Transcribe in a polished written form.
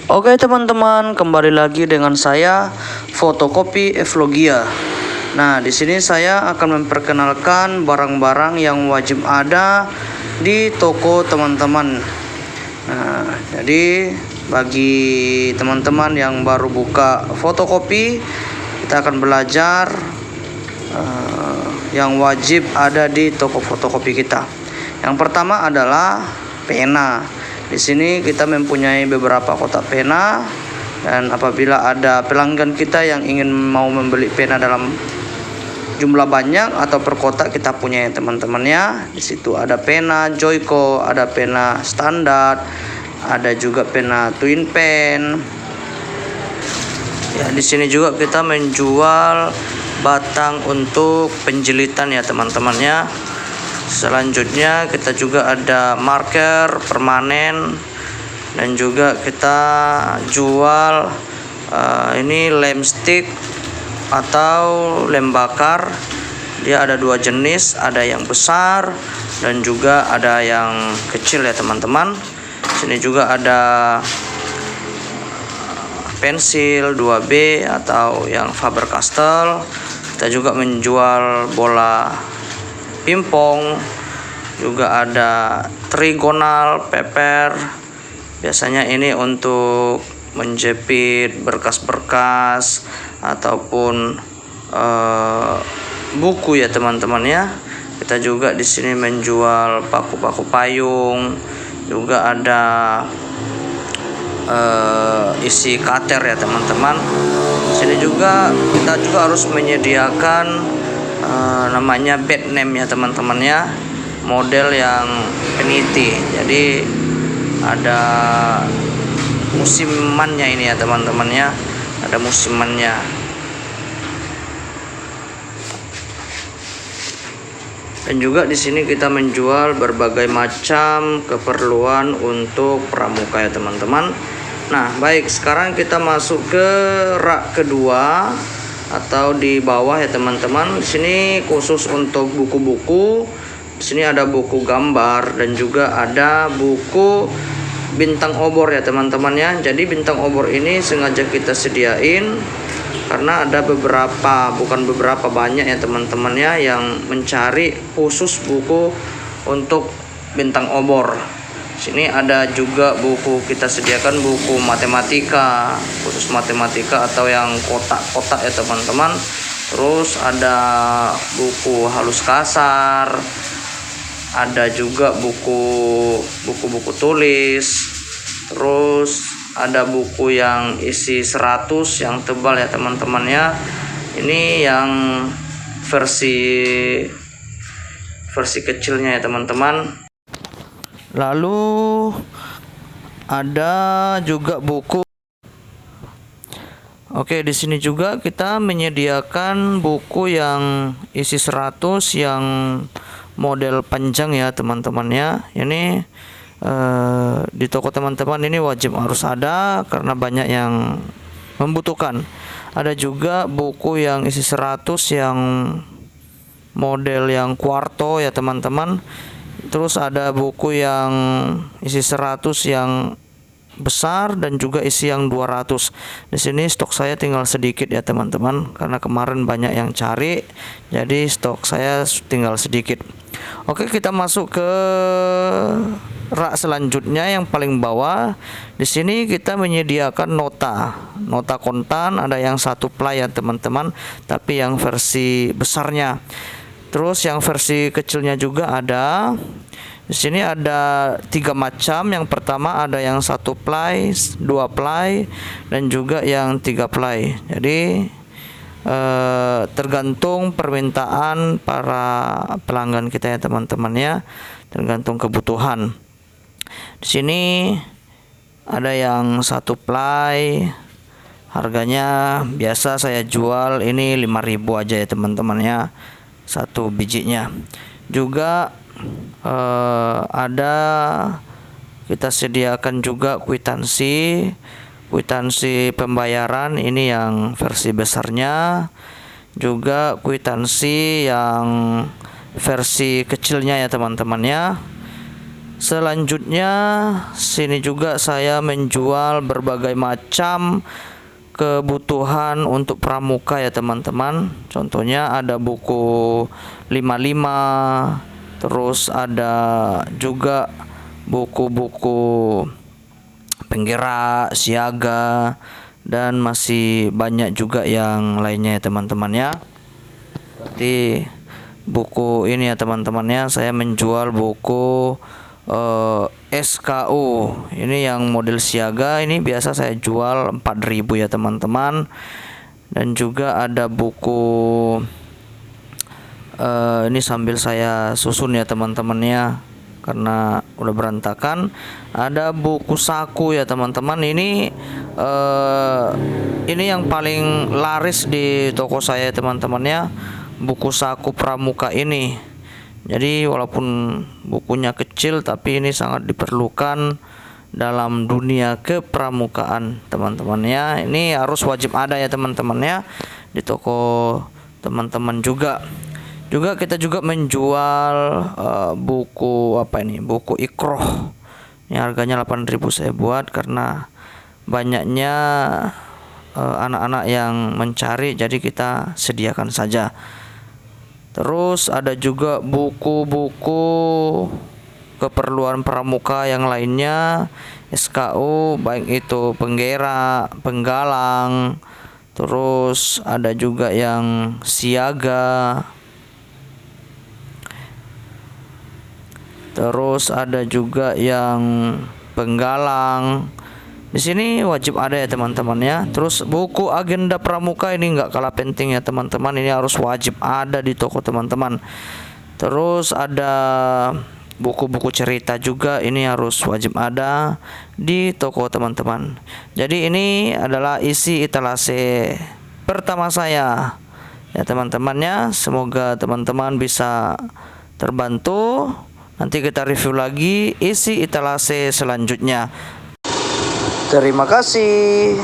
Oke teman-teman, kembali lagi dengan saya Fotokopi Evlogia. Nah, di sini saya akan memperkenalkan barang-barang yang wajib ada di toko teman-teman. Nah, jadi bagi teman-teman yang baru buka fotokopi, kita akan belajar yang wajib ada di toko fotokopi kita. Yang pertama adalah pena. Di sini kita mempunyai beberapa kotak pena, dan apabila ada pelanggan kita yang ingin mau membeli pena dalam jumlah banyak atau per kotak, kita punya ya teman-teman ya. Di situ ada pena Joico, ada pena standar, ada juga pena twin pen. Ya, di sini juga kita menjual batang untuk penjilitan ya teman-teman ya. Selanjutnya kita juga ada marker permanen, dan juga kita jual ini lem stick atau lem bakar. Dia ada dua jenis, ada yang besar dan juga ada yang kecil ya teman-teman. Sini juga ada pensil 2B atau yang Faber-Castell. Kita juga menjual bola pingpong, juga ada trigonal paper. Biasanya ini untuk menjepit berkas-berkas ataupun buku ya teman-teman ya. Kita juga di sini menjual paku-paku payung, juga ada isi cutter ya teman-teman. Sini juga kita juga harus menyediakan namanya bed name ya teman-teman ya, model yang peniti. Jadi ada musimannya ini ya teman-teman ya, ada musimannya. Dan juga di sini kita menjual berbagai macam keperluan untuk pramuka ya teman-teman. Nah, baik, sekarang kita masuk ke rak kedua atau di bawah ya teman-teman. Di sini khusus untuk buku-buku. Di sini ada buku gambar dan juga ada buku bintang obor ya teman-teman ya. Jadi bintang obor ini sengaja kita sediain karena ada banyak ya teman-teman ya yang mencari khusus buku untuk bintang obor. Sini ada juga buku, kita sediakan buku matematika, khusus matematika atau yang kotak-kotak ya teman-teman. Terus ada buku halus kasar, ada juga buku tulis. Terus ada buku yang isi 100 yang tebal ya teman-teman ya. Ini yang versi kecilnya ya teman-teman. Lalu ada juga buku. Oke, di sini juga kita menyediakan buku yang isi 100 yang model panjang ya teman-teman ya. Ini di toko teman-teman ini wajib harus ada karena banyak yang membutuhkan. Ada juga buku yang isi 100 yang model yang quarto ya teman-teman. Terus ada buku yang isi 100 yang besar dan juga isi yang 200. Di sini stok saya tinggal sedikit ya teman-teman, karena kemarin banyak yang cari, jadi stok saya tinggal sedikit. Oke, kita masuk ke rak selanjutnya yang paling bawah. Di sini kita menyediakan nota kontan, ada yang 1 ply ya teman-teman, tapi yang versi besarnya. Terus yang versi kecilnya juga ada. Di sini ada 3 macam. Yang pertama ada yang 1 ply, 2 ply, dan juga yang 3 ply. Jadi tergantung permintaan para pelanggan kita ya teman-teman ya, tergantung kebutuhan. Di sini ada yang 1 ply, harganya biasa saya jual ini 5.000 aja ya teman-teman ya, 1 bijinya. Juga ada, kita sediakan juga kwitansi pembayaran, ini yang versi besarnya, juga kwitansi yang versi kecilnya ya teman-teman ya. Selanjutnya sini juga saya menjual berbagai macam kebutuhan untuk pramuka ya teman-teman. Contohnya ada buku 55, terus ada juga buku-buku penggerak, siaga, dan masih banyak juga yang lainnya ya teman-teman ya. Berarti buku ini ya teman-teman ya, saya menjual buku SKU ini yang model siaga, ini biasa saya jual 4.000 ya teman-teman. Dan juga ada buku ini sambil saya susun ya teman-teman ya, karena udah berantakan. Ada buku saku ya teman-teman, ini yang paling laris di toko saya teman-teman ya, buku saku pramuka ini. Jadi walaupun bukunya kecil, tapi ini sangat diperlukan dalam dunia kepramukaan teman-teman ya. Ini harus wajib ada ya teman-teman ya di toko teman-teman juga. Kita juga menjual buku apa ini? Buku Iqroh. Ini harganya 8.000 saya buat karena banyaknya anak-anak yang mencari, jadi kita sediakan saja. Terus ada juga buku-buku keperluan pramuka yang lainnya, SKU, baik itu penggerak, penggalang, terus ada juga yang siaga, terus ada juga yang penggalang. Di sini wajib ada ya teman-teman ya. Terus buku agenda pramuka ini nggak kalah penting ya teman-teman. Ini harus wajib ada di toko teman-teman. Terus ada buku-buku cerita juga, ini harus wajib ada di toko teman-teman. Jadi ini adalah isi etalase pertama saya ya teman-temannya. Semoga teman-teman bisa terbantu. Nanti kita review lagi isi etalase selanjutnya. Terima kasih.